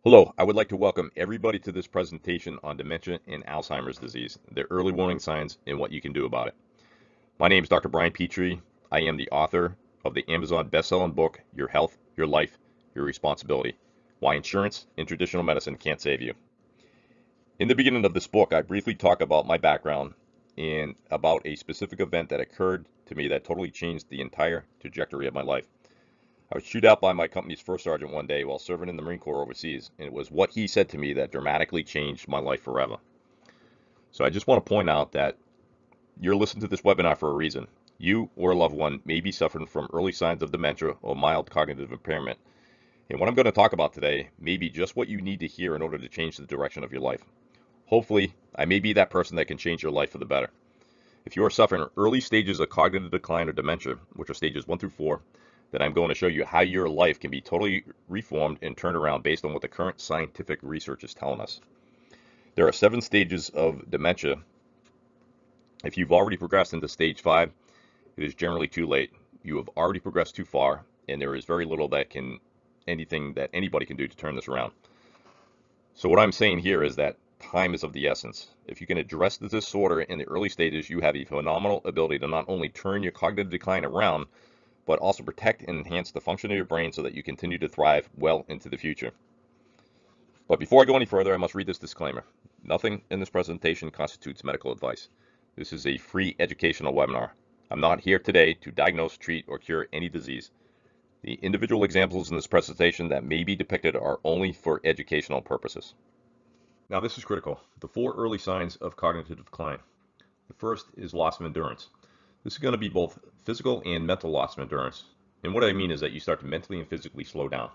Hello, I would like to welcome everybody to this presentation on dementia and Alzheimer's disease, the early warning signs and what you can do about it. My name is Dr. Brian Petrie. I am the author of the Amazon best-selling book, Your Health, Your Life, Your Responsibility: Why Insurance and Traditional Medicine Can't Save You. In the beginning of this book, I briefly talk about my background and about a specific event that occurred to me that totally changed the entire trajectory of my life. I was chewed out by my company's first sergeant one day while serving in the Marine Corps overseas, and it was what he said to me that dramatically changed my life forever. So I just want to point out that you're listening to this webinar for a reason. You or a loved one may be suffering from early signs of dementia or mild cognitive impairment. And what I'm going to talk about today may be just what you need to hear in order to change the direction of your life. Hopefully, I may be that person that can change your life for the better. If you are suffering early stages of cognitive decline or dementia, which are stages 1 through 4, then I'm going to show you how your life can be totally reformed and turned around based on what the current scientific research is telling us. There are 7 stages of dementia. If you've already progressed into stage 5, it is generally too late. You have already progressed too far, and there is very little anything that anybody can do to turn this around. So what I'm saying here is that time is of the essence. If you can address the disorder in the early stages, you have a phenomenal ability to not only turn your cognitive decline around, but also protect and enhance the function of your brain so that you continue to thrive well into the future. But before I go any further, I must read this disclaimer. Nothing in this presentation constitutes medical advice. This is a free educational webinar. I'm not here today to diagnose, treat, or cure any disease. The individual examples in this presentation that may be depicted are only for educational purposes. Now this is critical. The 4 early signs of cognitive decline. The first is loss of endurance. This is going to be both physical and mental loss of endurance. And what I mean is that you start to mentally and physically slow down.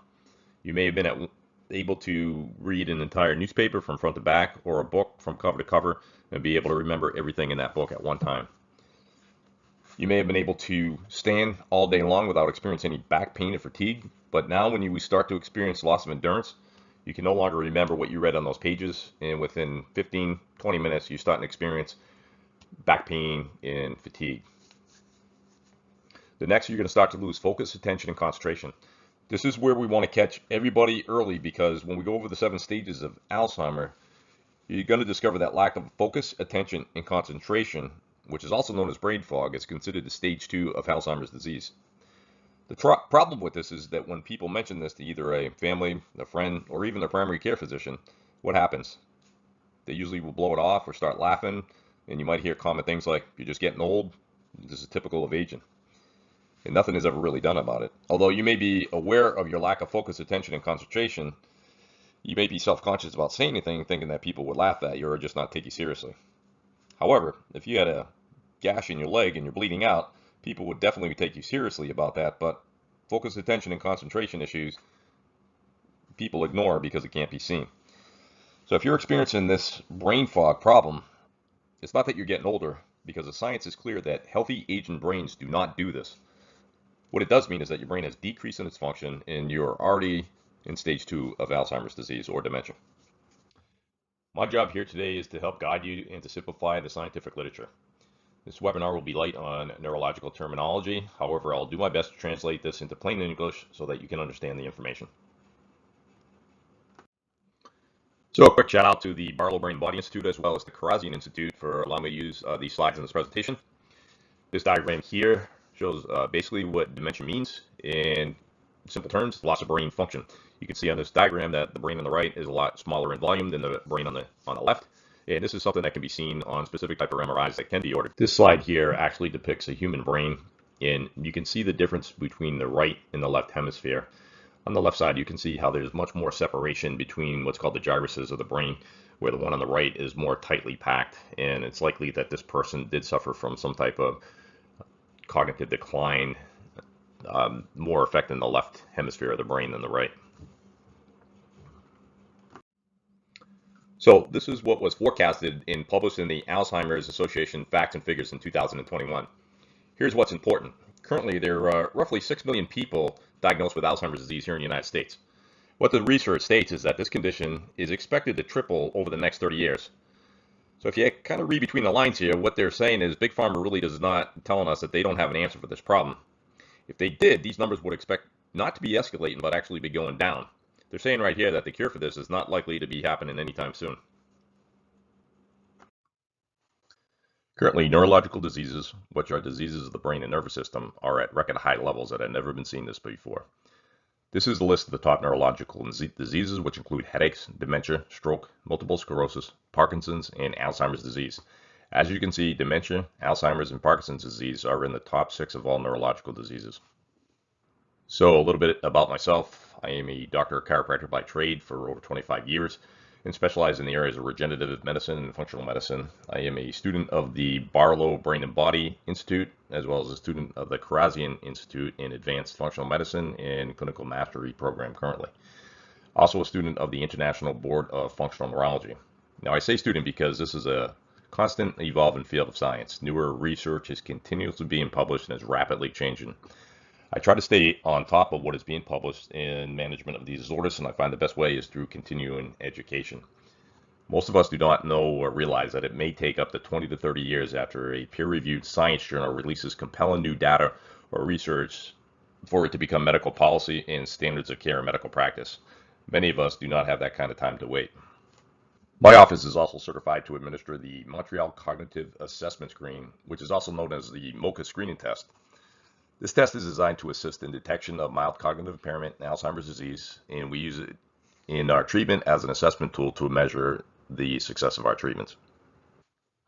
You may have been able to read an entire newspaper from front to back or a book from cover to cover and be able to remember everything in that book at one time. You may have been able to stand all day long without experiencing any back pain or fatigue, but now when you start to experience loss of endurance, you can no longer remember what you read on those pages, and within 15-20 minutes you start to experience back pain and fatigue. The next, you're going to start to lose focus, attention, and concentration. This is where we want to catch everybody early, because when we go over the 7 stages of Alzheimer, you're going to discover that lack of focus, attention, and concentration, which is also known as brain fog, is considered the stage 2 of Alzheimer's disease. The problem with this is that when people mention this to either a family, a friend, or even their primary care physician, what happens? They usually will blow it off or start laughing, and you might hear common things like, "You're just getting old." This is typical of aging. And nothing is ever really done about it. Although you may be aware of your lack of focus, attention, and concentration, you may be self-conscious about saying anything, thinking that people would laugh at you or just not take you seriously. However, if you had a gash in your leg and you're bleeding out, people would definitely take you seriously about that, but focus, attention, and concentration issues, people ignore because it can't be seen. So if you're experiencing this brain fog problem, it's not that you're getting older, because the science is clear that healthy aging brains do not do this. What it does mean is that your brain has decreased in its function and you're already in stage 2 of Alzheimer's disease or dementia. My job here today is to help guide you and to simplify the scientific literature. This webinar will be light on neurological terminology. However, I'll do my best to translate this into plain English so that you can understand the information. So a quick shout out to the Barlow Brain Body Institute as well as the Karazian Institute for allowing me to use these slides in this presentation. This diagram here shows basically what dementia means in simple terms: loss of brain function. You can see on this diagram that the brain on the right is a lot smaller in volume than the brain on the left. And this is something that can be seen on specific type of MRIs that can be ordered. This slide here actually depicts a human brain, and you can see the difference between the right and the left hemisphere. On the left side, you can see how there's much more separation between what's called the gyruses of the brain, where the one on the right is more tightly packed, and it's likely that this person did suffer from some type of cognitive decline, more affecting the left hemisphere of the brain than the right. So this is what was forecasted and published in the Alzheimer's Association Facts and Figures in 2021. Here's what's important. Currently, there are roughly 6 million people diagnosed with Alzheimer's disease here in the United States. What the research states is that this condition is expected to triple over the next 30 years. So if you kind of read between the lines here, what they're saying is Big Pharma really is not telling us that they don't have an answer for this problem. If they did, these numbers would expect not to be escalating, but actually be going down. They're saying right here that the cure for this is not likely to be happening anytime soon. Currently, neurological diseases, which are diseases of the brain and nervous system, are at record high levels that have never been seen this before. This is the list of the top neurological diseases, which include headaches, dementia, stroke, multiple sclerosis, Parkinson's, and Alzheimer's disease. As you can see, dementia, Alzheimer's, and Parkinson's disease are in the top 6 of all neurological diseases. So a little bit about myself. I am a doctor of chiropractor by trade for over 25 years and specialize in the areas of regenerative medicine and functional medicine. I am a student of the Barlow Brain and Body Institute, as well as a student of the Karazian Institute in Advanced Functional Medicine and Clinical Mastery program currently. Also a student of the International Board of Functional Neurology. Now I say student because this is a constant evolving field of science. Newer research is continuously being published and is rapidly changing. I try to stay on top of what is being published in management of these disorders, and I find the best way is through continuing education. Most of us do not know or realize that it may take up to 20 to 30 years after a peer-reviewed science journal releases compelling new data or research for it to become medical policy and standards of care in medical practice. Many of us do not have that kind of time to wait. My office is also certified to administer the Montreal Cognitive Assessment Screen, which is also known as the MOCA screening test. This test is designed to assist in detection of mild cognitive impairment and Alzheimer's disease, and we use it in our treatment as an assessment tool to measure the success of our treatments.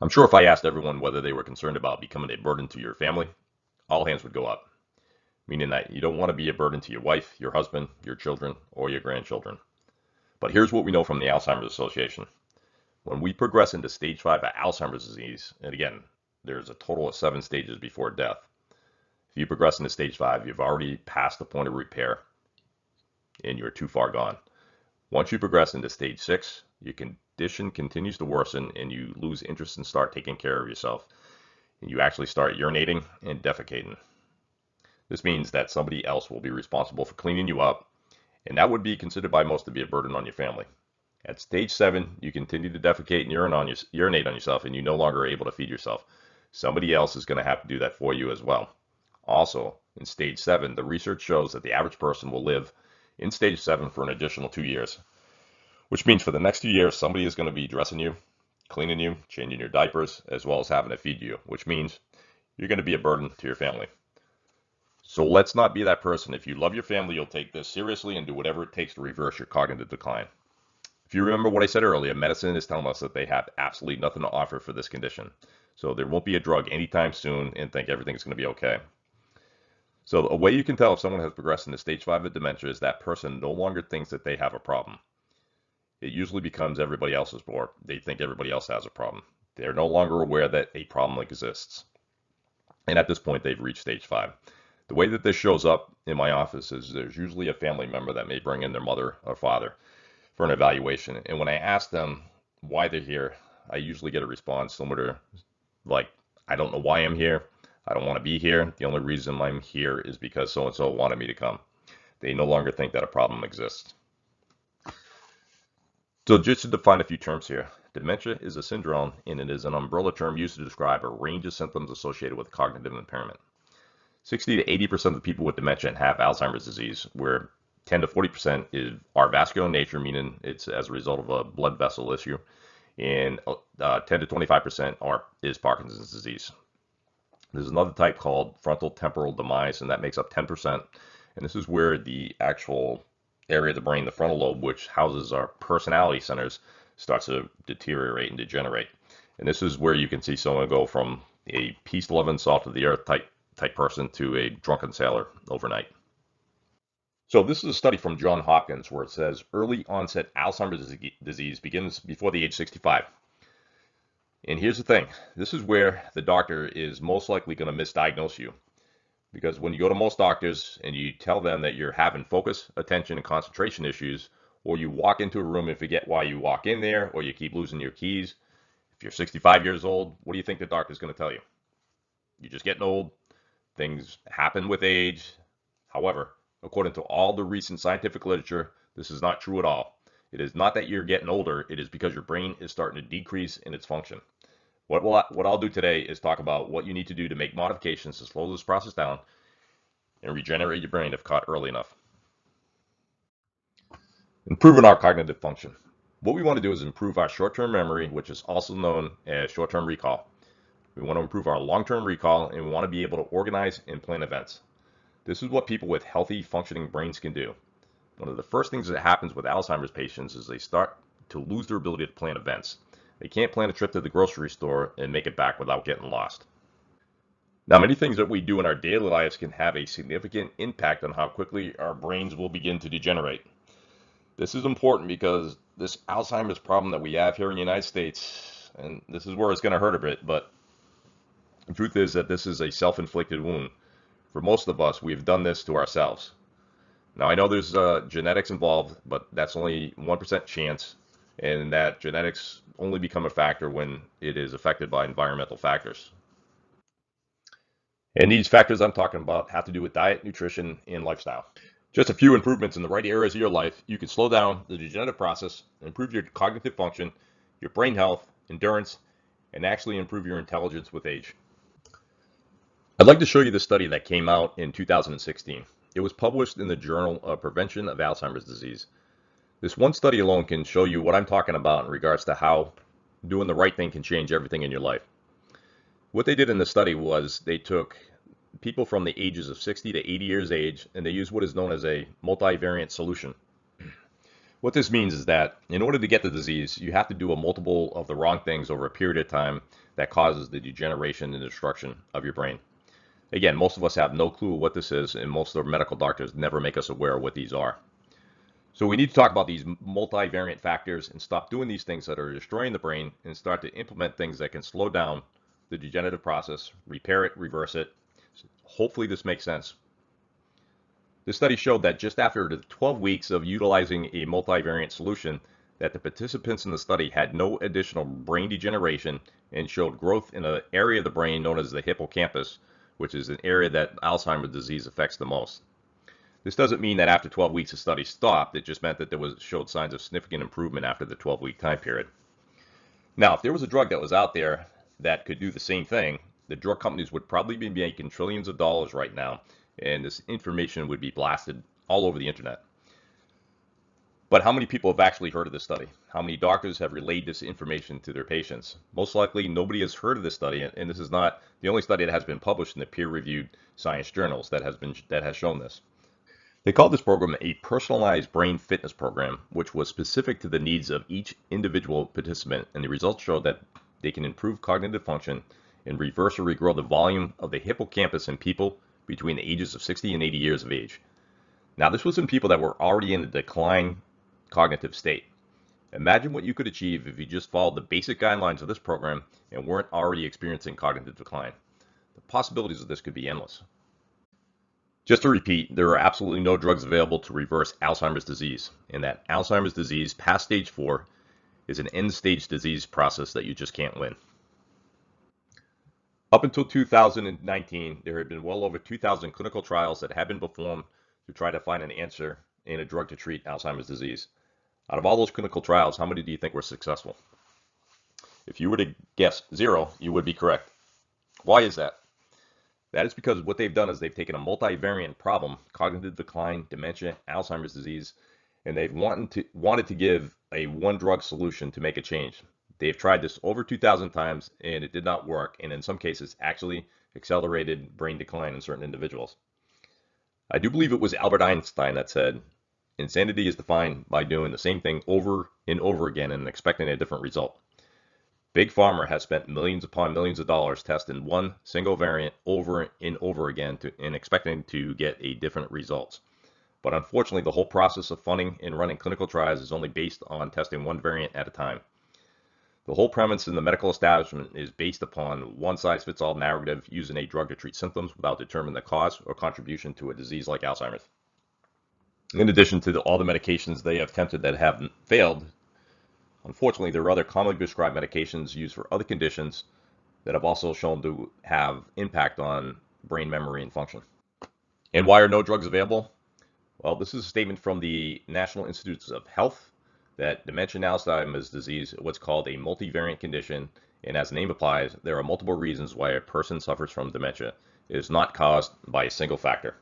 I'm sure if I asked everyone whether they were concerned about becoming a burden to your family, all hands would go up, meaning that you don't want to be a burden to your wife, your husband, your children, or your grandchildren. But here's what we know from the Alzheimer's Association. When we progress into stage 5 of Alzheimer's disease, and again, there's a total of 7 stages before death. If you progress into stage 5, you've already passed the point of repair and you're too far gone. Once you progress into stage 6, your condition continues to worsen and you lose interest and start taking care of yourself. And you actually start urinating and defecating. This means that somebody else will be responsible for cleaning you up, and that would be considered by most to be a burden on your family. At stage 7, you continue to defecate and urinate on yourself, and you no longer are able to feed yourself. Somebody else is going to have to do that for you as well. Also, in stage 7, the research shows that the average person will live in stage 7 for an additional 2 years, which means for the next 2 years, somebody is going to be dressing you, cleaning you, changing your diapers, as well as having to feed you, which means you're going to be a burden to your family. So let's not be that person. If you love your family, you'll take this seriously and do whatever it takes to reverse your cognitive decline. If you remember what I said earlier, medicine is telling us that they have absolutely nothing to offer for this condition. So there won't be a drug anytime soon and think everything's going to be okay. So a way you can tell if someone has progressed into stage 5 of dementia is that person no longer thinks that they have a problem. It usually becomes everybody else's, or they think everybody else has a problem. They're no longer aware that a problem exists. And at this point, they've reached stage 5. The way that this shows up in my office is there's usually a family member that may bring in their mother or father for an evaluation. And when I ask them why they're here, I usually get a response similar to, like, I don't know why I'm here. I don't want to be here. The only reason I'm here is because so-and-so wanted me to come. They no longer think that a problem exists. So just to define a few terms here, dementia is a syndrome, and it is an umbrella term used to describe a range of symptoms associated with cognitive impairment. 60 to 80% of the people with dementia have Alzheimer's disease, where 10 to 40% are vascular in nature, meaning it's as a result of a blood vessel issue, and 10 to 25% is Parkinson's disease. There's another type called frontal temporal demise, and that makes up 10%. And this is where the actual area of the brain, the frontal lobe, which houses our personality centers, starts to deteriorate and degenerate. And this is where you can see someone go from a peace-loving, salt of the earth type person to a drunken sailor overnight. So this is a study from Johns Hopkins where it says early onset Alzheimer's disease begins before the age 65. And here's the thing, this is where the doctor is most likely going to misdiagnose you. Because when you go to most doctors and you tell them that you're having focus, attention, and concentration issues, or you walk into a room and forget why you walk in there, or you keep losing your keys, if you're 65 years old, what do you think the doctor's going to tell you? You're just getting old. Things happen with age. However, according to all the recent scientific literature, this is not true at all. It is not that you're getting older. It is because your brain is starting to decrease in its function. What I'll do today is talk about what you need to do to make modifications to slow this process down and regenerate your brain if caught early enough. Improving our cognitive function. What we want to do is improve our short-term memory, which is also known as short-term recall. We want to improve our long-term recall, and we want to be able to organize and plan events. This is what people with healthy, functioning brains can do. One of the first things that happens with Alzheimer's patients is they start to lose their ability to plan events. They can't plan a trip to the grocery store and make it back without getting lost. Now, many things that we do in our daily lives can have a significant impact on how quickly our brains will begin to degenerate. This is important because this Alzheimer's problem that we have here in the United States, and this is where it's going to hurt a bit, but the truth is that this is a self-inflicted wound. For most of us, we've done this to ourselves. Now, I know there's genetics involved, but that's only 1% chance, and that genetics only become a factor when it is affected by environmental factors. And these factors I'm talking about have to do with diet, nutrition, and lifestyle. Just a few improvements in the right areas of your life, you can slow down the degenerative process, improve your cognitive function, your brain health, endurance, and actually improve your intelligence with age. I'd like to show you the study that came out in 2016. It was published in the Journal of Prevention of Alzheimer's Disease. This one study alone can show you what I'm talking about in regards to how doing the right thing can change everything in your life. What they did in the study was they took people from the ages of 60 to 80 years age, and they used what is known as a multivariate solution. What this means is that in order to get the disease, you have to do a multiple of the wrong things over a period of time that causes the degeneration and destruction of your brain. Again, most of us have no clue what this is, and most of our medical doctors never make us aware of what these are. So we need to talk about these multivariate factors and stop doing these things that are destroying the brain and start to implement things that can slow down the degenerative process, repair it, reverse it. Hopefully this makes sense. This study showed that just after the 12 weeks of utilizing a multivariate solution, that the participants in the study had no additional brain degeneration and showed growth in an area of the brain known as the hippocampus, which is an area that Alzheimer's disease affects the most. This doesn't mean that after 12 weeks the study stopped. It just meant that there showed signs of significant improvement after the 12-week time period. Now, if there was a drug that was out there that could do the same thing, the drug companies would probably be making trillions of dollars right now, and this information would be blasted all over the internet. But how many people have actually heard of this study? How many doctors have relayed this information to their patients? Most likely nobody has heard of this study, and this is not the only study that has been published in the peer-reviewed science journals that has shown this. They called this program a personalized brain fitness program, which was specific to the needs of each individual participant, and the results showed that they can improve cognitive function and reverse or regrow the volume of the hippocampus in people between the ages of 60 and 80 years of age. Now, this was in people that were already in a decline cognitive state. Imagine what you could achieve if you just followed the basic guidelines of this program and weren't already experiencing cognitive decline. The possibilities of this could be endless. Just to repeat, there are absolutely no drugs available to reverse Alzheimer's disease, and that Alzheimer's disease past stage 4 is an end-stage disease process that you just can't win. Up until 2019, there had been well over 2,000 clinical trials that had been performed to try to find an answer and a drug to treat Alzheimer's disease. Out of all those clinical trials, how many do you think were successful? If you were to guess 0, you would be correct. Why is that? That is because what they've done is they've taken a multivariant problem, cognitive decline, dementia, Alzheimer's disease, and they've wanted to give a one drug solution to make a change. They've tried this over 2,000 times and it did not work, and in some cases actually accelerated brain decline in certain individuals. I do believe it was Albert Einstein that said, insanity is defined by doing the same thing over and over again and expecting a different result. Big Pharma has spent millions upon millions of dollars testing one single variant over and over again and expecting to get a different results. But unfortunately, the whole process of funding and running clinical trials is only based on testing one variant at a time. The whole premise in the medical establishment is based upon one-size-fits-all narrative using a drug to treat symptoms without determining the cause or contribution to a disease like Alzheimer's. In addition to all the medications they have tempted that have failed, unfortunately, there are other commonly prescribed medications used for other conditions that have also shown to have impact on brain memory and function. And why are no drugs available? Well, this is a statement from the National Institutes of Health that dementia and Alzheimer's disease is what's called a multivariant condition, and as the name implies, there are multiple reasons why a person suffers from dementia. It is not caused by a single factor.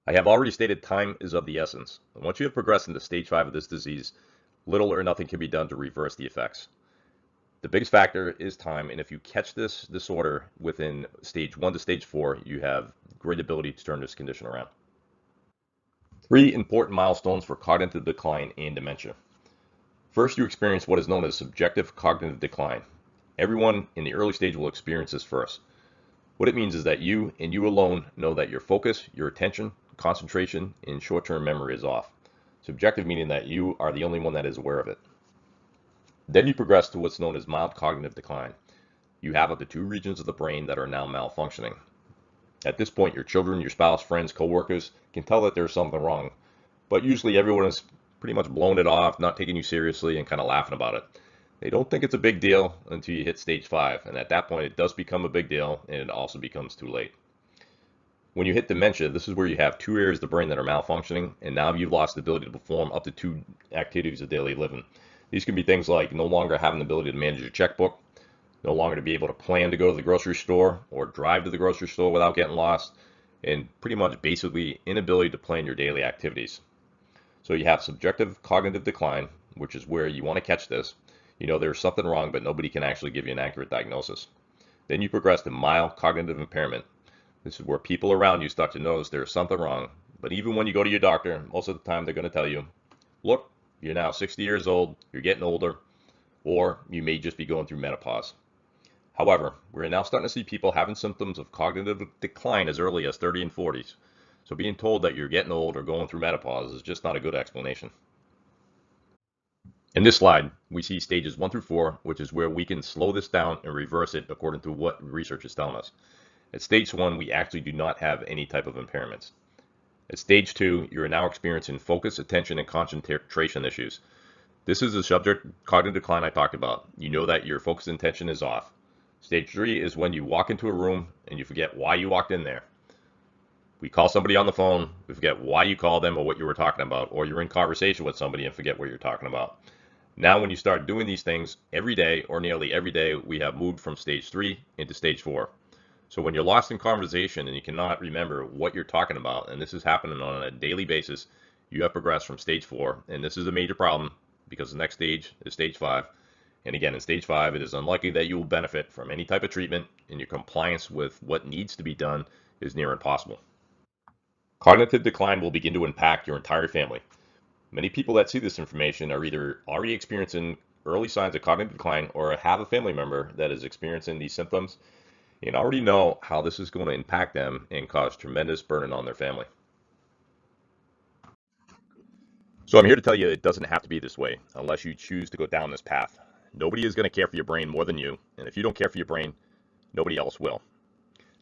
I have already stated time is of the essence. Once you have progressed into stage 5 of this disease, little or nothing can be done to reverse the effects. The biggest factor is time, and if you catch this disorder within stage 1 to stage 4, you have great ability to turn this condition around. 3 important milestones for cognitive decline and dementia. First, you experience what is known as subjective cognitive decline. Everyone in the early stage will experience this first. What it means is that you and you alone know that your focus, your attention, concentration, and short-term memory is off. Subjective meaning that you are the only one that is aware of it. Then you progress to what's known as mild cognitive decline. You have up to 2 regions of the brain that are now malfunctioning. At this point, your children, your spouse, friends, coworkers can tell that there's something wrong, but usually everyone is pretty much blowing it off, not taking you seriously, and kind of laughing about it. They don't think it's a big deal until you hit stage 5, and at that point it does become a big deal, and it also becomes too late. When you hit dementia, this is where you have 2 areas of the brain that are malfunctioning, and now you've lost the ability to perform up to 2 activities of daily living. These can be things like no longer having the ability to manage your checkbook, no longer to be able to plan to go to the grocery store or drive to the grocery store without getting lost, and pretty much basically inability to plan your daily activities. So you have subjective cognitive decline, which is where you want to catch this. You know there's something wrong, but nobody can actually give you an accurate diagnosis. Then you progress to mild cognitive impairment. This is where people around you start to notice there's something wrong, but even when you go to your doctor, most of the time they're going to tell you, look, you're now 60 years old, you're getting older, or you may just be going through menopause. However, we're now starting to see people having symptoms of cognitive decline as early as 30 and 40s. So being told that you're getting old or going through menopause is just not a good explanation. In this slide, we see stages 1 through 4, which is where we can slow this down and reverse it according to what research is telling us. At stage 1, we actually do not have any type of impairments. At stage 2, you are now experiencing focus, attention, and concentration issues. This is the subject cognitive decline I talked about. You know that your focus and attention is off. Stage 3 is when you walk into a room and you forget why you walked in there. We call somebody on the phone, we forget why you called them or what you were talking about, or you're in conversation with somebody and forget what you're talking about. Now, when you start doing these things every day or nearly every day, we have moved from stage 3 into stage 4. So when you're lost in conversation and you cannot remember what you're talking about, and this is happening on a daily basis, you have progressed from stage 4, and this is a major problem because the next stage is stage 5. And again, in stage 5, it is unlikely that you will benefit from any type of treatment, and your compliance with what needs to be done is near impossible. Cognitive decline will begin to impact your entire family. Many people that see this information are either already experiencing early signs of cognitive decline or have a family member that is experiencing these symptoms and already know how this is going to impact them and cause tremendous burden on their family. So I'm here to tell you it doesn't have to be this way unless you choose to go down this path. Nobody is going to care for your brain more than you, and if you don't care for your brain, nobody else will.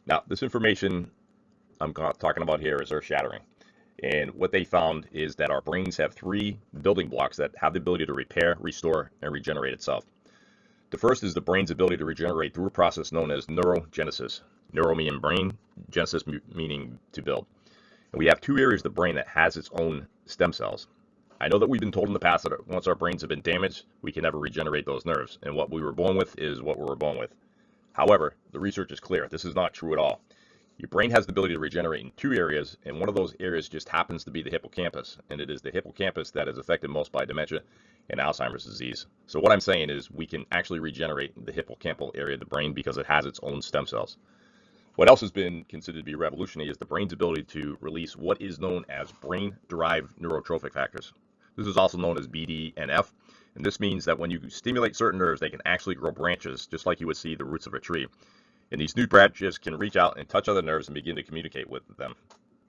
Now, this information I'm talking about here is earth-shattering. And what they found is that our brains have 3 building blocks that have the ability to repair, restore, and regenerate itself. The first is the brain's ability to regenerate through a process known as neurogenesis. Neuro meaning brain, genesis meaning to build. And we have 2 areas of the brain that has its own stem cells. I know that we've been told in the past that once our brains have been damaged, we can never regenerate those nerves. And what we were born with is what we were born with. However, the research is clear. This is not true at all. Your brain has the ability to regenerate in 2 areas, and one of those areas just happens to be the hippocampus, and it is the hippocampus that is affected most by dementia and Alzheimer's disease. So what I'm saying is we can actually regenerate the hippocampal area of the brain because it has its own stem cells. What else has been considered to be revolutionary is the brain's ability to release what is known as brain-derived neurotrophic factors. This is also known as BDNF, and this means that when you stimulate certain nerves, they can actually grow branches, just like you would see the roots of a tree. And these new branches can reach out and touch other nerves and begin to communicate with them.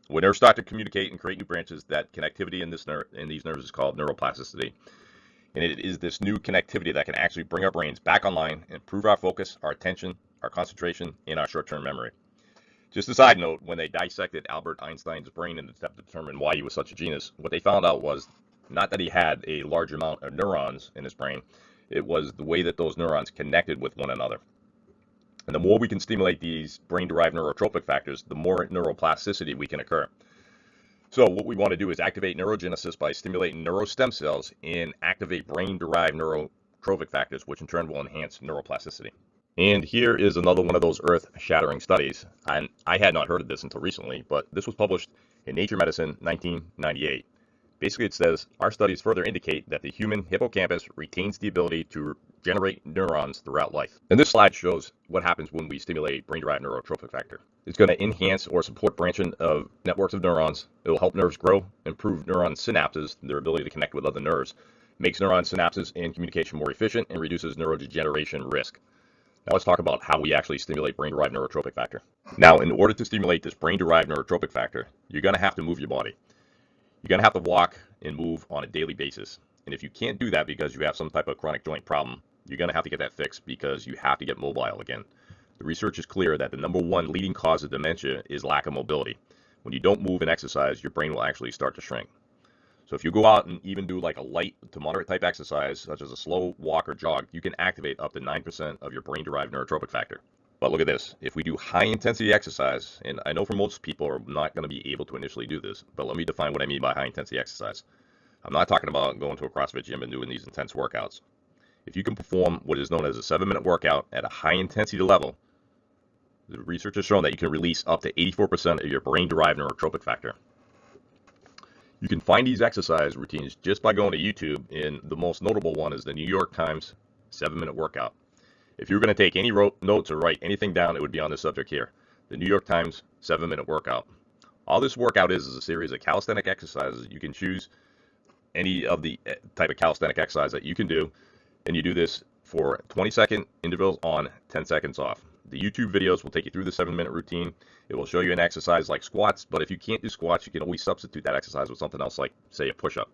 When nerves start to communicate and create new branches, that connectivity in these nerves is called neuroplasticity. And it is this new connectivity that can actually bring our brains back online and improve our focus, our attention, our concentration, and our short-term memory. Just a side note, when they dissected Albert Einstein's brain in an attempt to determine why he was such a genius, what they found out was not that he had a large amount of neurons in his brain, it was the way that those neurons connected with one another. And the more we can stimulate these brain-derived neurotropic factors, the more neuroplasticity we can occur. So what we want to do is activate neurogenesis by stimulating neurostem cells and activate brain-derived neurotrophic factors, which in turn will enhance neuroplasticity. And here is another one of those earth-shattering studies. And I had not heard of this until recently, but this was published in Nature Medicine, 1998. Basically, it says, our studies further indicate that the human hippocampus retains the ability to generate neurons throughout life. And this slide shows what happens when we stimulate brain-derived neurotrophic factor. It's going to enhance or support branching of networks of neurons. It will help nerves grow, improve neuron synapses, their ability to connect with other nerves, makes neuron synapses and communication more efficient, and reduces neurodegeneration risk. Now let's talk about how we actually stimulate brain-derived neurotrophic factor. Now, in order to stimulate this brain-derived neurotrophic factor, you're going to have to move your body. You're going to have to walk and move on a daily basis. And if you can't do that because you have some type of chronic joint problem, you're going to have to get that fixed because you have to get mobile again. The research is clear that the number one leading cause of dementia is lack of mobility. When you don't move and exercise, your brain will actually start to shrink. So if you go out and even do like a light to moderate type exercise, such as a slow walk or jog, you can activate up to 9% of your brain-derived neurotrophic factor. But look at this. If we do high intensity exercise, and I know for most people are not going to be able to initially do this, but let me define what I mean by high intensity exercise. I'm not talking about going to a CrossFit gym and doing these intense workouts. If you can perform what is known as a 7-minute workout at a high intensity level, the research has shown that you can release up to 84% of your brain-derived neurotrophic factor. You can find these exercise routines just by going to YouTube, and the most notable one is the New York Times 7-minute workout. If you're going to take any notes or write anything down, it would be on this subject here. The New York Times 7-minute workout. All this workout is a series of calisthenic exercises. You can choose any of the type of calisthenic exercise that you can do, and you do this for 20-second intervals on, 10 seconds off. The YouTube videos will take you through the 7-minute routine. It will show you an exercise like squats, but if you can't do squats, you can always substitute that exercise with something else like, say, a push-up.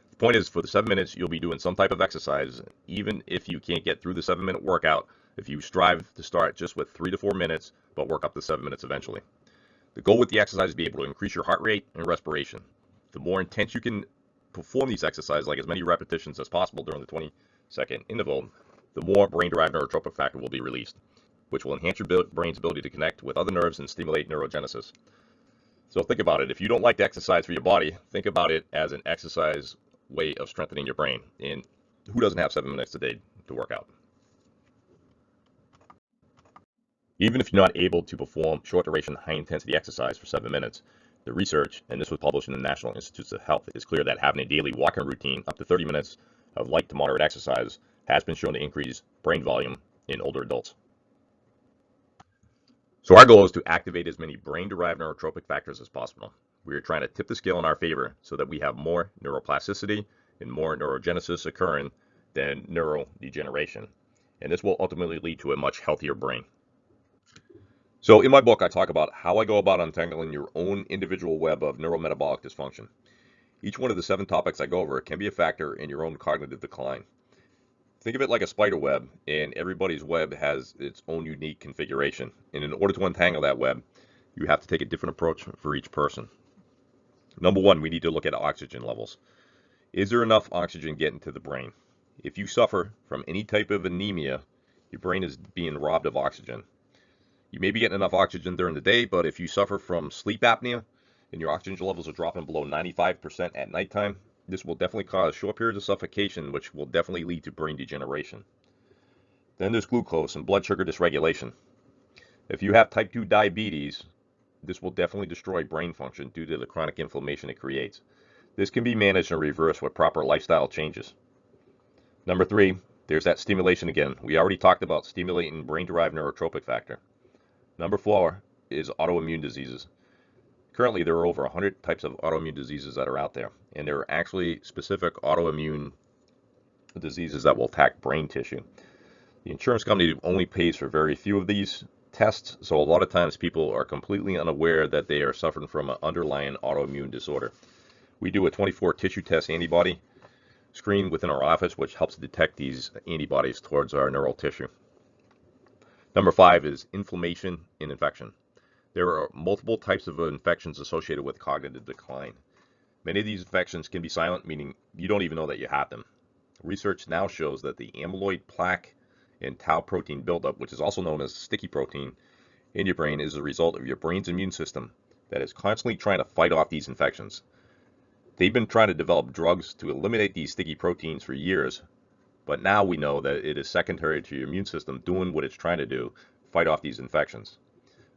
The point is, for the 7 minutes, you'll be doing some type of exercise. Even if you can't get through the 7-minute workout, if you strive to start just with 3 to 4 minutes, but work up to 7 minutes eventually. The goal with the exercise is to be able to increase your heart rate and respiration. The more intense you can perform these exercises, like as many repetitions as possible during the 20-second interval, the more brain-derived neurotrophic factor will be released, which will enhance your brain's ability to connect with other nerves and stimulate neurogenesis. So think about it. If you don't like to exercise for your body, think about it as an exercise way of strengthening your brain. And who doesn't have 7 minutes a day to work out? Even if you're not able to perform short duration, high intensity exercise for 7 minutes, the research, and this was published in the National Institutes of Health, is clear that having a daily walking routine up to 30 minutes of light to moderate exercise has been shown to increase brain volume in older adults. So our goal is to activate as many brain-derived neurotropic factors as possible. We are trying to tip the scale in our favor so that we have more neuroplasticity and more neurogenesis occurring than neurodegeneration. And this will ultimately lead to a much healthier brain. So in my book, I talk about how I go about untangling your own individual web of neurometabolic dysfunction. Each one of the 7 topics I go over can be a factor in your own cognitive decline. Think of it like a spider web, and everybody's web has its own unique configuration. And in order to untangle that web, you have to take a different approach for each person. Number 1, we need to look at oxygen levels. Is there enough oxygen getting to the brain? If you suffer from any type of anemia, your brain is being robbed of oxygen. You may be getting enough oxygen during the day, but if you suffer from sleep apnea and your oxygen levels are dropping below 95% at nighttime, this will definitely cause short periods of suffocation, which will definitely lead to brain degeneration. Then there's glucose and blood sugar dysregulation. If you have type 2 diabetes, this will definitely destroy brain function due to the chronic inflammation it creates. This can be managed and reversed with proper lifestyle changes. Number 3, there's that stimulation again. We already talked about stimulating brain-derived neurotropic factor. Number 4 is autoimmune diseases. Currently, there are over 100 types of autoimmune diseases that are out there, and there are actually specific autoimmune diseases that will attack brain tissue. The insurance company only pays for very few of these tests, so a lot of times people are completely unaware that they are suffering from an underlying autoimmune disorder. We do a 24 tissue test antibody screen within our office, which helps detect these antibodies towards our neural tissue. Number 5 is inflammation and infection. There are multiple types of infections associated with cognitive decline. Many of these infections can be silent, meaning you don't even know that you have them. Research now shows that the amyloid plaque and tau protein buildup, which is also known as sticky protein, in your brain is a result of your brain's immune system that is constantly trying to fight off these infections. They've been trying to develop drugs to eliminate these sticky proteins for years, but now we know that it is secondary to your immune system doing what it's trying to do, fight off these infections.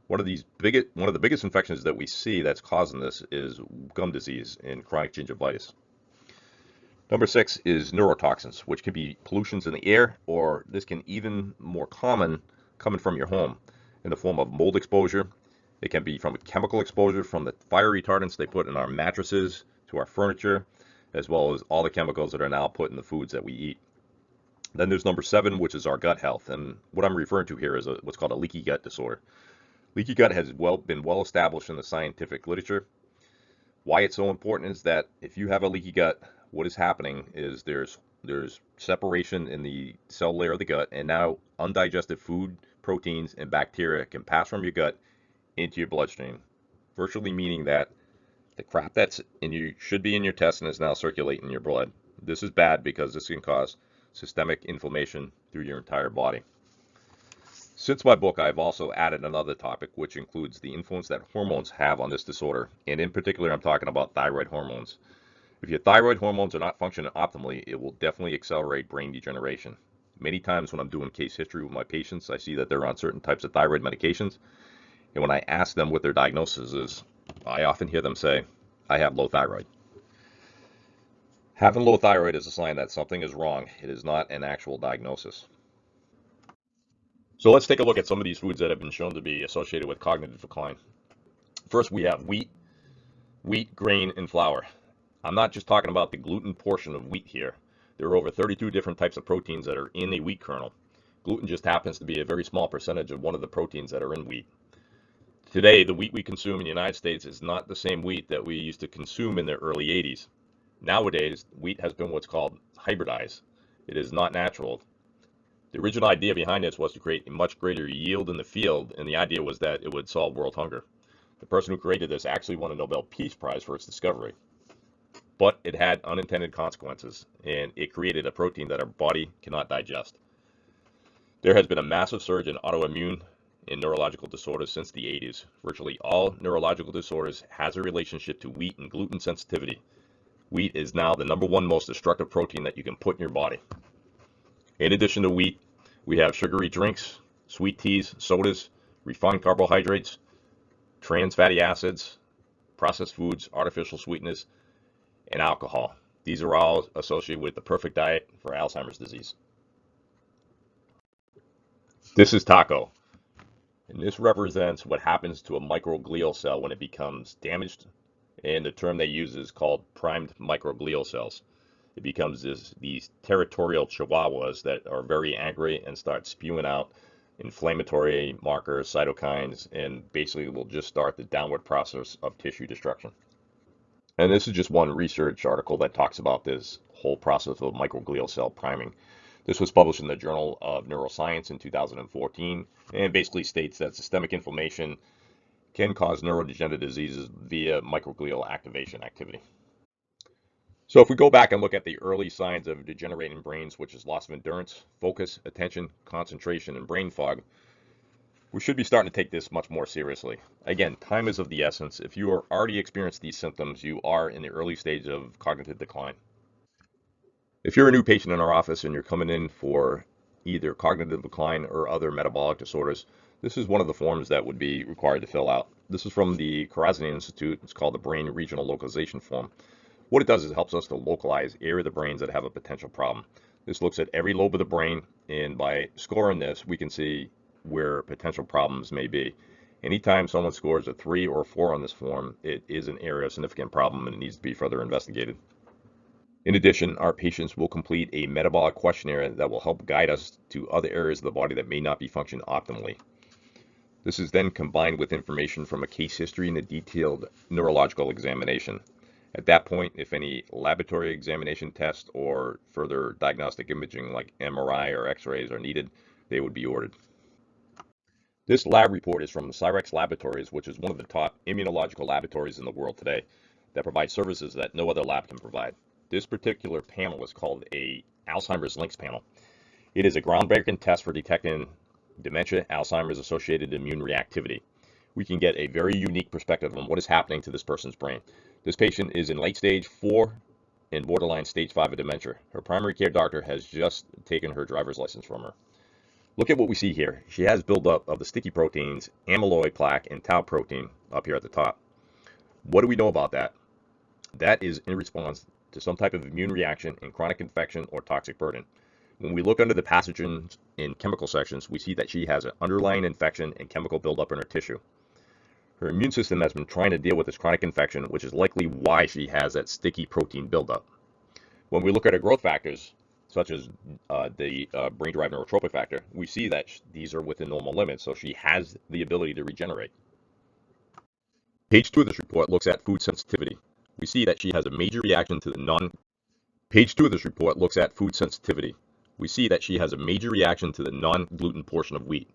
One of the biggest infections that we see that's causing this is gum disease and chronic gingivitis. Number 6 is neurotoxins, which can be pollutions in the air, or this can even more common coming from your home in the form of mold exposure. It can be from a chemical exposure from the fire retardants they put in our mattresses to our furniture, as well as all the chemicals that are now put in the foods that we eat. Then there's number 7, which is our gut health. And what I'm referring to here is what's called a leaky gut disorder. Leaky gut has been well established in the scientific literature. Why it's so important is that if you have a leaky gut, what is happening is there's separation in the cell layer of the gut, and now undigested food, proteins, and bacteria can pass from your gut into your bloodstream, virtually meaning that the crap that's in you should be in your intestine is now circulating in your blood. This is bad because this can cause systemic inflammation through your entire body. Since my book, I've also added another topic, which includes the influence that hormones have on this disorder, and in particular, I'm talking about thyroid hormones. If your thyroid hormones are not functioning optimally, it will definitely accelerate brain degeneration. Many times when I'm doing case history with my patients, I see that they're on certain types of thyroid medications, and when I ask them what their diagnosis is, I often hear them say, I have low thyroid. Having low thyroid is a sign that something is wrong. It is not an actual diagnosis. So let's take a look at some of these foods that have been shown to be associated with cognitive decline. First, we have wheat, grain, and flour. I'm not just talking about the gluten portion of wheat here. There are over 32 different types of proteins that are in a wheat kernel. Gluten just happens to be a very small percentage of one of the proteins that are in wheat. Today, the wheat we consume in the United States is not the same wheat that we used to consume in the early 80s. Nowadays, wheat has been what's called hybridized. It is not natural. The original idea behind this was to create a much greater yield in the field, and the idea was that it would solve world hunger. The person who created this actually won a Nobel Peace Prize for its discovery. But it had unintended consequences, and it created a protein that our body cannot digest. There has been a massive surge in autoimmune and neurological disorders since the 80s. Virtually all neurological disorders has a relationship to wheat and gluten sensitivity. Wheat is now the #1 most destructive protein that you can put in your body. In addition to wheat, we have sugary drinks, sweet teas, sodas, refined carbohydrates, trans fatty acids, processed foods, artificial sweetness, and alcohol. These are all associated with the perfect diet for Alzheimer's disease. This is taco, and this represents what happens to a microglial cell when it becomes damaged, and the term they use is called primed microglial cells. It becomes these territorial chihuahuas that are very angry and start spewing out inflammatory markers, cytokines, and basically will just start the downward process of tissue destruction. And this is just one research article that talks about this whole process of microglial cell priming. This was published in the Journal of Neuroscience in 2014, and basically states that systemic inflammation can cause neurodegenerative diseases via microglial activation activity. So if we go back and look at the early signs of degenerating brains, which is loss of endurance, focus, attention, concentration, and brain fog, we should be starting to take this much more seriously. Again, time is of the essence. If you are already experiencing these symptoms, you are in the early stage of cognitive decline. If you're a new patient in our office and you're coming in for either cognitive decline or other metabolic disorders, this is one of the forms that would be required to fill out. This is from the Karasny Institute. It's called the Brain Regional Localization Form. What it does is it helps us to localize area of the brains that have a potential problem. This looks at every lobe of the brain, and by scoring this, we can see where potential problems may be. Anytime someone scores a 3 or 4 on this form, it is an area of significant problem and it needs to be further investigated. In addition, our patients will complete a metabolic questionnaire that will help guide us to other areas of the body that may not be functioning optimally. This is then combined with information from a case history and a detailed neurological examination. At that point, if any laboratory examination tests or further diagnostic imaging like MRI or X-rays are needed, they would be ordered. This lab report is from the Cyrex Laboratories, which is one of the top immunological laboratories in the world today that provides services that no other lab can provide. This particular panel is called a Alzheimer's Links panel. It is a groundbreaking test for detecting dementia, Alzheimer's associated immune reactivity. We can get a very unique perspective on what is happening to this person's brain. This patient is in late stage 4 and borderline stage 5 of dementia. Her primary care doctor has just taken her driver's license from her. Look at what we see here. She has buildup of the sticky proteins, amyloid plaque, and tau protein up here at the top. What do we know about that? That is in response to some type of immune reaction in chronic infection or toxic burden. When we look under the pathogens in chemical sections, we see that she has an underlying infection and chemical buildup in her tissue. Her immune system has been trying to deal with this chronic infection, which is likely why she has that sticky protein buildup. When we look at her growth factors, such as the brain-derived neurotropic factor, we see that these are within normal limits, so she has the ability to regenerate. Page 2 of this report looks at food sensitivity. We see that she has a major reaction to the non-gluten portion of wheat.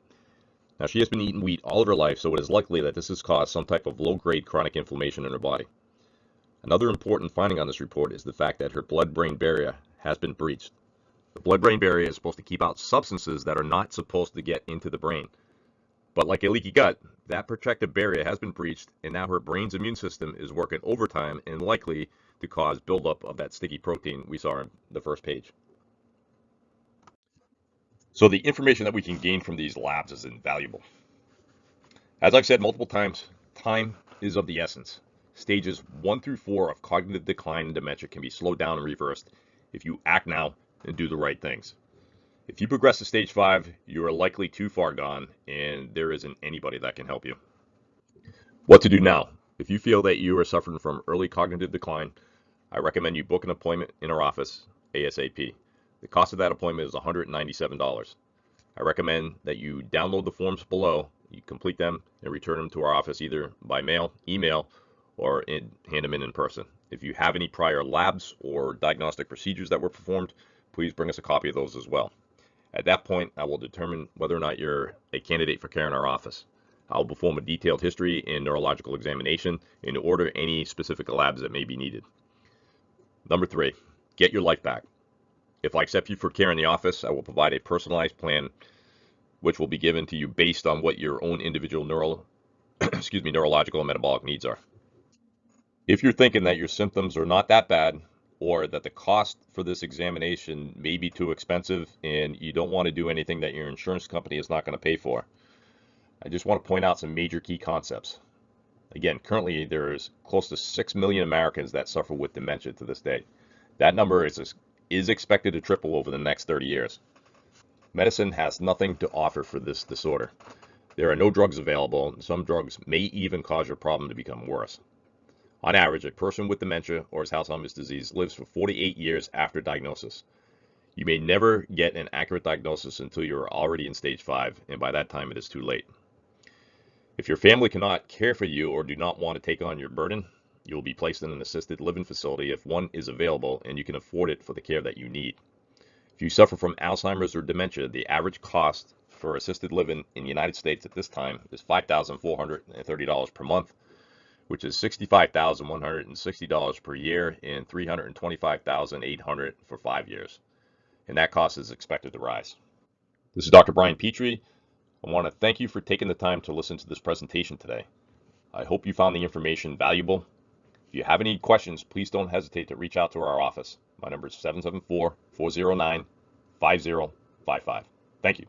Now, she has been eating wheat all of her life, so it is likely that this has caused some type of low-grade chronic inflammation in her body. Another important finding on this report is the fact that her blood-brain barrier has been breached. The blood-brain barrier is supposed to keep out substances that are not supposed to get into the brain. But like a leaky gut, that protective barrier has been breached, and now her brain's immune system is working overtime and likely to cause buildup of that sticky protein we saw in the first page. So the information that we can gain from these labs is invaluable. As I've said multiple times, time is of the essence. Stages 1 through 4 of cognitive decline and dementia can be slowed down and reversed if you act now and do the right things. If you progress to stage 5, you are likely too far gone, and there isn't anybody that can help you. What to do now? If you feel that you are suffering from early cognitive decline, I recommend you book an appointment in our office ASAP. The cost of that appointment is $197. I recommend that you download the forms below, you complete them, and return them to our office either by mail, email, or hand them in person. If you have any prior labs or diagnostic procedures that were performed, please bring us a copy of those as well. At that point, I will determine whether or not you're a candidate for care in our office. I will perform a detailed history and neurological examination and order any specific labs that may be needed. Number 3, get your life back. If I accept you for care in the office, I will provide a personalized plan which will be given to you based on what your own individual neurological and metabolic needs are. If you're thinking that your symptoms are not that bad, or that the cost for this examination may be too expensive and you don't want to do anything that your insurance company is not going to pay for, I just want to point out some major key concepts. Again, currently there's close to 6 million Americans that suffer with dementia to this day. That number is expected to triple over the next 30 years. Medicine has nothing to offer for this disorder. There are no drugs available, and some drugs may even cause your problem to become worse. On average, a person with dementia or Alzheimer's disease lives for 48 years after diagnosis. You may never get an accurate diagnosis until you are already in stage 5, and by that time it is too late. If your family cannot care for you or do not want to take on your burden, you will be placed in an assisted living facility if one is available and you can afford it for the care that you need. If you suffer from Alzheimer's or dementia, the average cost for assisted living in the United States at this time is $5,430 per month, which is $65,160 per year and $325,800 for 5 years. And that cost is expected to rise. This is Dr. Brian Petrie. I want to thank you for taking the time to listen to this presentation today. I hope you found the information valuable. If you have any questions, please don't hesitate to reach out to our office. My number is 774-409-5055. Thank you.